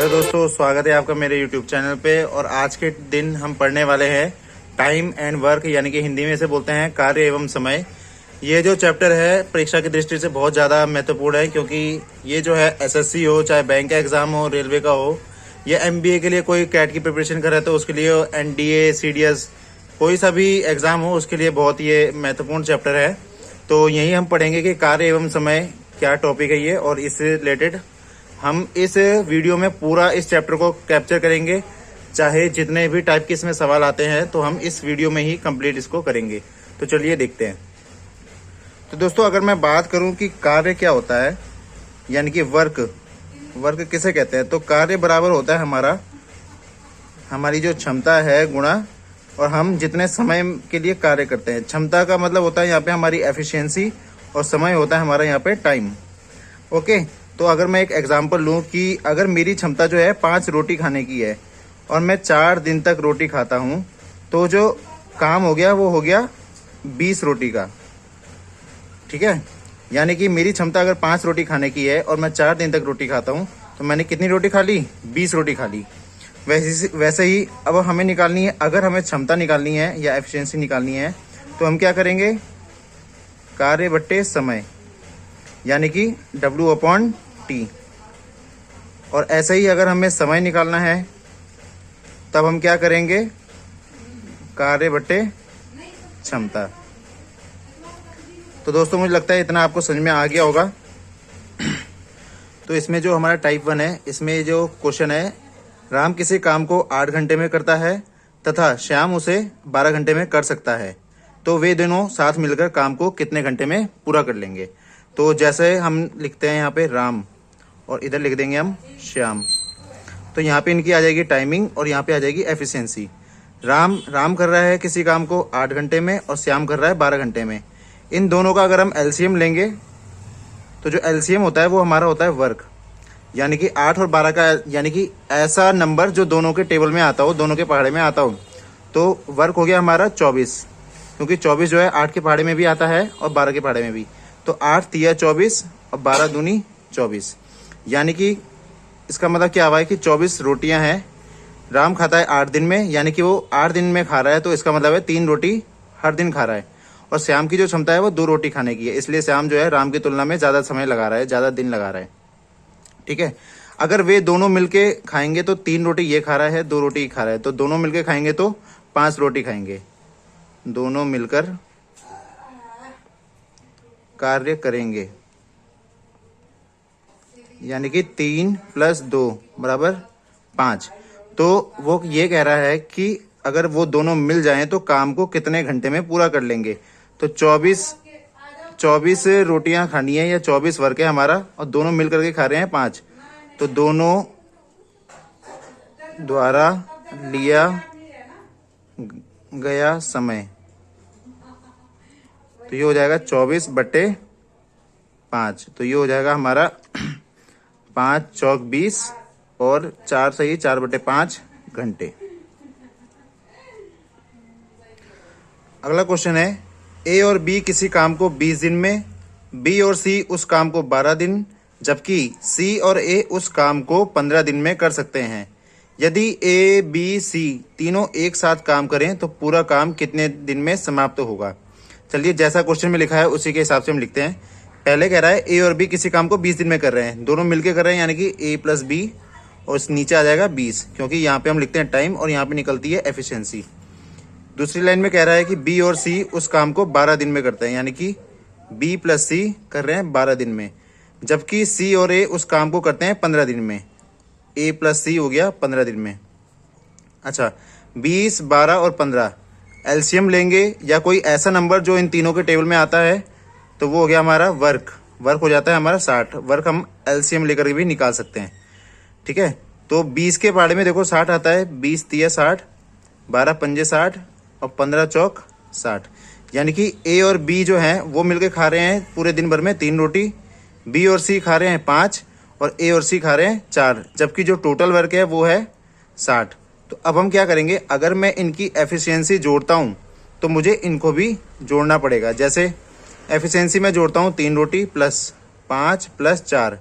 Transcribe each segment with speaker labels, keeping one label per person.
Speaker 1: Hello दोस्तों, स्वागत है आपका मेरे YouTube चैनल पे। और आज के दिन हम पढ़ने वाले हैं टाइम एंड वर्क, यानी कि हिंदी में इसे बोलते हैं कार्य एवं समय। ये जो चैप्टर है परीक्षा की दृष्टि से बहुत ज़्यादा महत्वपूर्ण है, क्योंकि ये जो है SSC हो, चाहे बैंक का एग्जाम हो, रेलवे का हो, या MBA के लिए कोई कैट की प्रिपरेशन कर रहा है तो उसके लिए, NDA CDS कोई सा भी एग्जाम हो उसके लिए बहुत ये महत्वपूर्ण चैप्टर है। तो यही हम पढ़ेंगे कि कार्य एवं समय क्या टॉपिक है ये, और इससे रिलेटेड हम इस वीडियो में पूरा इस चैप्टर को कैप्चर करेंगे। चाहे जितने भी टाइप के इसमें सवाल आते हैं तो हम इस वीडियो में ही कंप्लीट इसको करेंगे। तो चलिए देखते हैं। तो दोस्तों, अगर मैं बात करूं कि कार्य क्या होता है, यानी कि वर्क किसे कहते हैं, तो कार्य बराबर होता है हमारी जो क्षमता है गुणा और हम जितने समय के लिए कार्य करते हैं। क्षमता का मतलब होता है यहाँ पे हमारी एफिशिएंसी, और समय होता है हमारा यहाँ पे टाइम। ओके, तो अगर मैं एक एग्जांपल लूं कि अगर मेरी क्षमता जो है 5 रोटी खाने की है और मैं 4 दिन तक रोटी खाता हूं, तो जो काम हो गया वो हो गया 20 रोटी का। ठीक है, यानी कि मेरी क्षमता अगर 5 रोटी खाने की है और मैं 4 दिन तक रोटी खाता हूं, तो मैंने कितनी रोटी खा ली? 20 रोटी खा ली। वैसे ही अब हमें निकालनी है, अगर हमें क्षमता निकालनी है या एफिशिएंसी निकालनी है, तो हम क्या करेंगे? कार्य बट्टे समय, यानी कि W/T। और ऐसे ही अगर हमें समय निकालना है तब हम क्या करेंगे? कार्य बट्टे क्षमता। तो दोस्तों, मुझे लगता है इतना आपको समझ में आ गया होगा। तो इसमें जो हमारा टाइप 1 है, इसमें जो क्वेश्चन है, राम किसी काम को 8 घंटे में करता है तथा श्याम उसे 12 घंटे में कर सकता है, तो वे दोनों साथ मिलकर काम को कितने घंटे में पूरा कर लेंगे? तो जैसे हम लिखते हैं यहाँ पे राम और इधर लिख देंगे हम श्याम, तो यहाँ पे इनकी आ जाएगी टाइमिंग और यहाँ पे आ जाएगी एफिशिएंसी। राम कर रहा है किसी काम को 8 घंटे में और श्याम कर रहा है 12 घंटे में। इन दोनों का अगर हम LCM लेंगे तो जो LCM होता है वो हमारा होता है वर्क, यानी कि 8 और 12 का, यानी कि ऐसा नंबर जो दोनों के टेबल में आता हो, दोनों के पहाड़े में आता हो, तो वर्क हो गया हमारा 24, क्योंकि 24 जो है 8 के पहाड़े में भी आता है और 12 के पहाड़े में भी। तो 8 तिया 24 और 12 दूनी 24, यानी कि इसका मतलब क्या हुआ है कि 24 रोटियां हैं। राम खाता है 8 दिन में, यानी कि वो 8 दिन में खा रहा है, तो इसका मतलब है 3 रोटी हर दिन खा रहा है। और श्याम की जो क्षमता है वो 2 रोटी खाने की है, इसलिए श्याम जो है राम की तुलना में ज़्यादा समय लगा रहा है, ज़्यादा दिन लगा रहा है। ठीक है, अगर वे दोनों मिलके खाएंगे तो 3 रोटी ये खा रहा है, 2 रोटी खा रहा है, तो दोनों मिलके खाएंगे तो 5 रोटी खाएंगे। दोनों मिलकर कार्य करेंगे, यानी कि 3 + 2 = 5। तो वो ये कह रहा है कि अगर वो दोनों मिल जाएं तो काम को कितने घंटे में पूरा कर लेंगे? तो 24 रोटियां खानी है या 24 वर्क है हमारा, और दोनों मिल करके खा रहे हैं 5, तो दोनों द्वारा लिया गया समय, तो ये हो जाएगा 24/5। तो ये हो जाएगा हमारा 5 चौक 20 और 4 सही 4/5 घंटे। अगला क्वेश्चन है, A और B किसी काम को 20 दिन में, B और C उस काम को 12 दिन, जबकि C और A उस काम को 15 दिन में कर सकते हैं। यदि A, B, C तीनों एक साथ काम करें तो पूरा काम कितने दिन में समाप्त होगा? चलिए, जैसा क्वेश्चन में लिखा है उसी के हिसाब से हम लिखते हैं। पहले कह रहा है A और B किसी काम को 20 दिन में कर रहे हैं, दोनों मिलके कर रहे हैं, यानी कि A + B, और नीचे आ जाएगा 20, क्योंकि यहाँ पे हम लिखते हैं टाइम और यहाँ पे निकलती है एफिशिएंसी। दूसरी लाइन में कह रहा है कि B और C उस काम को 12 दिन में करते हैं, यानी कि B + C कर रहे हैं 12 दिन में, जबकि C और A उस काम को करते हैं 15 दिन में। A + C हो गया 15 दिन में। अच्छा, 20, 12 और 15 LCM लेंगे या कोई ऐसा नंबर जो इन तीनों के टेबल में आता है, तो वो हो गया हमारा वर्क हो जाता है हमारा 60। वर्क हम LCM लेकर के भी निकाल सकते हैं। ठीक है, तो 20 के पहाड़े में देखो 60 आता है, 20 तिया 60, 12 पंजे 60 और 15 चौक 60, यानी कि A और B जो हैं वो मिलके खा रहे हैं पूरे दिन भर में 3 रोटी, B और C खा रहे हैं 5 और A और C खा रहे हैं 4, जबकि जो टोटल वर्क है वो है 60। तो अब हम क्या करेंगे? अगर मैं इनकी एफिशिएंसी जोड़ता हूं तो मुझे इनको भी जोड़ना पड़ेगा। जैसे एफिशिएंसी में जोड़ता हूं 3 रोटी + 5 + 4,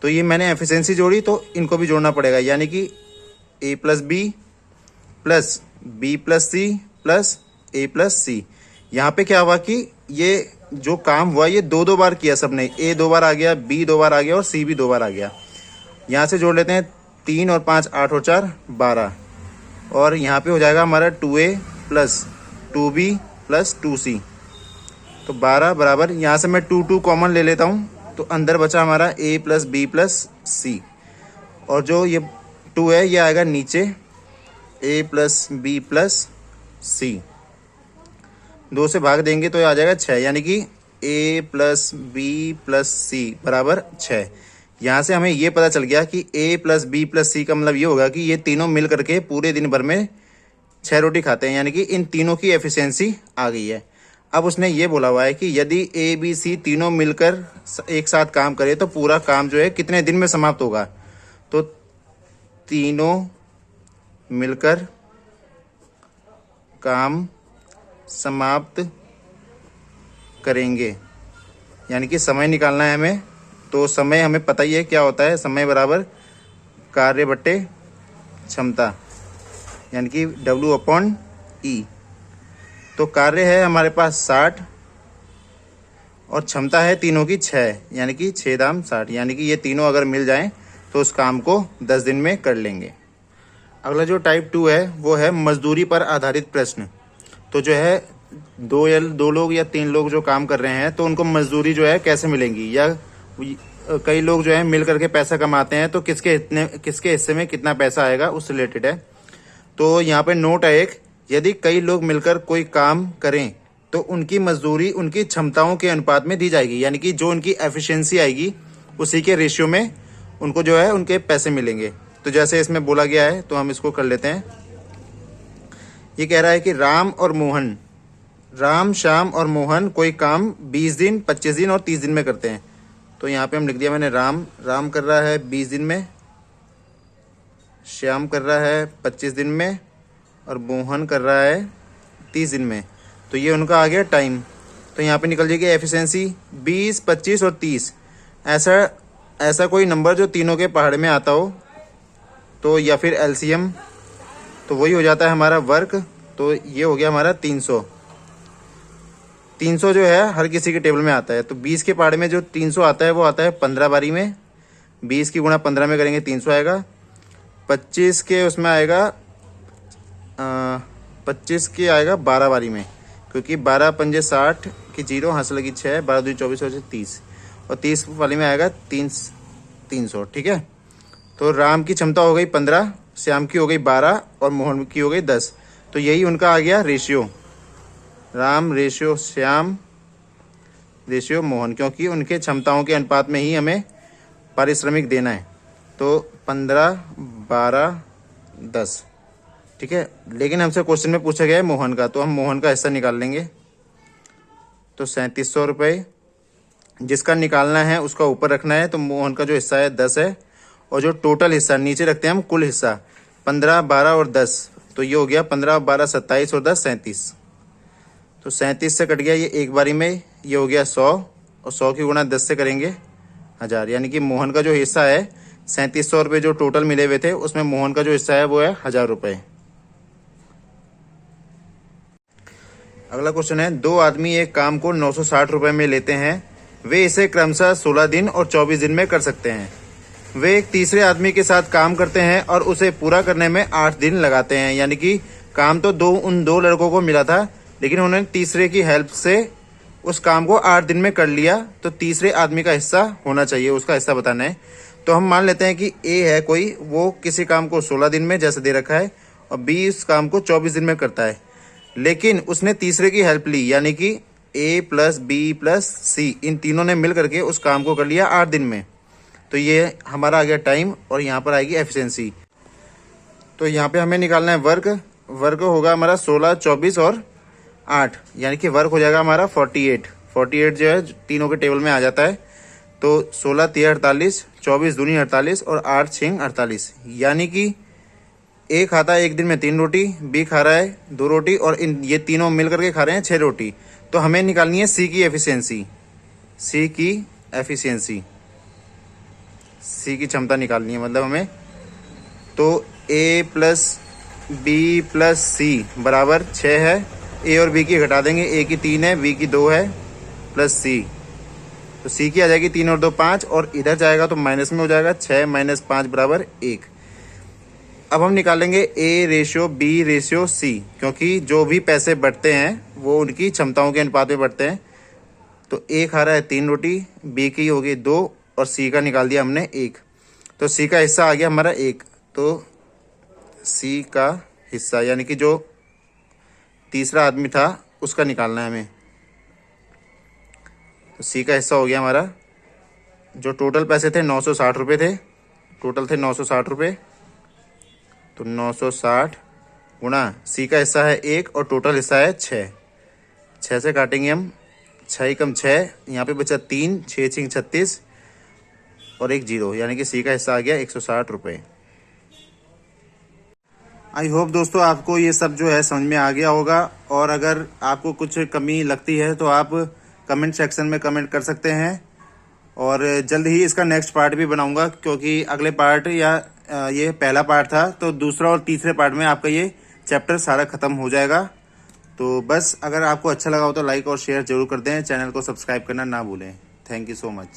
Speaker 1: तो ये मैंने एफिशिएंसी जोड़ी तो इनको भी जोड़ना पड़ेगा, यानी कि a plus B plus B plus C plus A plus C. यहाँ पे क्या हुआ कि ये जो काम हुआ ये दो दो बार किया सबने, ए 2 बार आ गया, बी 2 बार आ गया और सी भी 2 बार आ गया। यहाँ से जोड़ लेते हैं 3 और 5 8 और 4 12, और यहाँ पे हो जाएगा हमारा 2a plus 2b plus 2c। तो 12 बराबर, यहाँ से मैं 2 कॉमन ले लेता हूँ, तो अंदर बचा हमारा a प्लस बी प्लस सी, और जो ये 2 है ये आएगा नीचे a प्लस बी प्लस सी। 2 से भाग देंगे तो ये आ जाएगा 6, यानी कि a प्लस बी प्लस सी बराबर 6। यहाँ से हमें ये पता चल गया कि a प्लस बी प्लस सी का मतलब ये होगा कि ये तीनों मिल करके पूरे दिन भर में 6 रोटी खाते हैं, यानी कि इन तीनों की एफिशिएंसी आ गई है। अब उसने ये बोला हुआ है कि यदि ए बी सी तीनों मिलकर एक साथ काम करे तो पूरा काम जो है कितने दिन में समाप्त होगा। तो तीनों मिलकर काम समाप्त करेंगे, यानी कि समय निकालना है हमें। तो समय हमें पता ही है क्या होता है, समय बराबर कार्य बट्टे क्षमता, यानी कि W/E। तो कार्य है हमारे पास 60 और क्षमता है तीनों की 6, यानी कि 6 दाम 60, यानी कि ये तीनों अगर मिल जाएं तो उस काम को 10 दिन में कर लेंगे। अगला जो टाइप 2 है वो है मजदूरी पर आधारित प्रश्न। तो जो है दो लोग या 3 लोग जो काम कर रहे हैं तो उनको मजदूरी जो है कैसे मिलेंगी, या कई लोग जो है मिल करके पैसा कमाते हैं तो किसके हिस्से में कितना पैसा आएगा उस रिलेटेड है। तो यहाँ पे नोट है एक, यदि कई लोग मिलकर कोई काम करें तो उनकी मजदूरी उनकी क्षमताओं के अनुपात में दी जाएगी, यानी कि जो उनकी एफिशिएंसी आएगी उसी के रेशियो में उनको जो है उनके पैसे मिलेंगे। तो जैसे इसमें बोला गया है तो हम इसको कर लेते हैं। ये कह रहा है कि राम श्याम और मोहन कोई काम 20 दिन 25 दिन और 30 दिन में करते हैं। तो यहाँ पे हम लिख दिया मैंने राम कर रहा है 20 दिन में, श्याम कर रहा है 25 दिन में और मोहन कर रहा है 30 दिन में। तो ये उनका आ गया टाइम। तो यहाँ पे निकल जाएगी एफिशिएंसी 20 25 और 30। ऐसा कोई नंबर जो तीनों के पहाड़ में आता हो, तो या फिर एलसीएम, तो वही हो जाता है हमारा वर्क। तो ये हो गया हमारा 300 जो है हर किसी के टेबल में आता है। तो 20 के पहाड़ में जो 300 आता है वो आता है 15 बारी में, 20 की गुणा 15 में करेंगे 300 आएगा। 25 के उसमें आएगा 25 के आएगा 12 बारी में, क्योंकि 12 पंजे 60 की 0 हासिल लगी 6, 12 दूनी 24 और 30, और 30 वाली में आएगा 300। ठीक है। तो राम की क्षमता हो गई 15, श्याम की हो गई 12 और मोहन की हो गई 10। तो यही उनका आ गया ratio, Ram ratio Shyam ratio Mohan, क्योंकि उनके क्षमताओं के अनुपात में ही हमें पारिश्रमिक देना है। तो 15 12 10। ठीक है। लेकिन हमसे क्वेश्चन में पूछा गया है मोहन का, तो हम मोहन का हिस्सा निकाल लेंगे। तो 3700 रुपये जिसका निकालना है उसका ऊपर रखना है। तो मोहन का जो हिस्सा है 10 है, और जो टोटल हिस्सा नीचे रखते हैं हम कुल हिस्सा 15 12 और 10। तो ये हो गया 15 12 27 और 10 37। तो 37 से कट गया ये एक बारी में, ये हो गया 100, और 100 की गुणा 10 से करेंगे 1000, यानी कि मोहन का जो हिस्सा है 3700 रुपये जो टोटल मिले हुए थे उसमें मोहन का जो हिस्सा है वो है 1000 रुपये। अगला क्वेश्चन है, 2 आदमी एक काम को 960 रुपये में लेते हैं, वे इसे क्रमशः 16 दिन और 24 दिन में कर सकते हैं। वे एक तीसरे आदमी के साथ काम करते हैं और उसे पूरा करने में 8 दिन लगाते हैं, यानी कि काम तो उन दो लड़कों को मिला था, लेकिन उन्होंने तीसरे की हेल्प से उस काम को 8 दिन में कर लिया। तो तीसरे आदमी का हिस्सा होना चाहिए, उसका हिस्सा बताना है। तो हम मान लेते हैं कि ए है कोई, वो किसी काम को 16 दिन में जैसे दे रखा है, और बी इस काम को 24 दिन में करता है, लेकिन उसने तीसरे की हेल्प ली, यानी कि ए प्लस बी प्लस सी, इन तीनों ने मिल करके उस काम को कर लिया 8 दिन में। तो ये हमारा आ गया टाइम, और यहाँ पर आएगी एफिशिएंसी। तो यहाँ पे हमें निकालना है वर्क होगा हमारा 16 24 और 8, यानी कि वर्क हो जाएगा हमारा 48 जो है तीनों के टेबल में आ जाता है। तो 16 3 48, 24 दूनी 48 और 8 6 48, यानी कि ए खाता है एक दिन में 3 रोटी, बी खा रहा है 2 रोटी, और ये तीनों मिल करके खा रहे हैं 6 रोटी। तो हमें निकालनी है सी की एफिशिएंसी। सी की क्षमता निकालनी है, मतलब हमें। तो ए प्लस बी प्लस सी बराबर 6 है। ए और बी की घटा देंगे, ए की 3 है, बी की 2 है, प्लस सी। तो सी की आ जाएगी 3 और 2 5, और इधर जाएगा तो माइनस में हो जाएगा, 6 माइनस 5 बराबर 1। अब हम निकालेंगे A ratio B ratio C, क्योंकि जो भी पैसे बढ़ते हैं वो उनकी क्षमताओं के अनुपात में बढ़ते हैं। तो ए खा रहा है 3 रोटी, बी की हो गई 2, और सी का निकाल दिया हमने 1। तो सी का हिस्सा आ गया हमारा 1। तो सी का हिस्सा यानी कि जो तीसरा आदमी था उसका निकालना है हमें। तो सी का हिस्सा हो गया हमारा, जो टोटल पैसे थे 960 रुपये थे, टोटल थे 960 रुपये। तो 960 गुणा सी का हिस्सा है 1 और टोटल हिस्सा है 6। 6 से काटेंगे हम, 6 कम 6, यहाँ पे बचा 3, 6 6 36 और 1 0, यानी कि सी का हिस्सा आ गया 160 रुपये। आई होप दोस्तों आपको ये सब जो है समझ में आ गया होगा, और अगर आपको कुछ कमी लगती है तो आप कमेंट सेक्शन में कमेंट कर सकते हैं। और जल्द ही इसका नेक्स्ट पार्ट भी बनाऊंगा, क्योंकि अगले पार्ट या ये पहला पार्ट था, तो दूसरा और तीसरे पार्ट में आपका ये चैप्टर सारा खत्म हो जाएगा। तो बस अगर आपको अच्छा लगा हो तो लाइक और शेयर जरूर कर दें, चैनल को सब्सक्राइब करना ना भूलें। Thank you so much.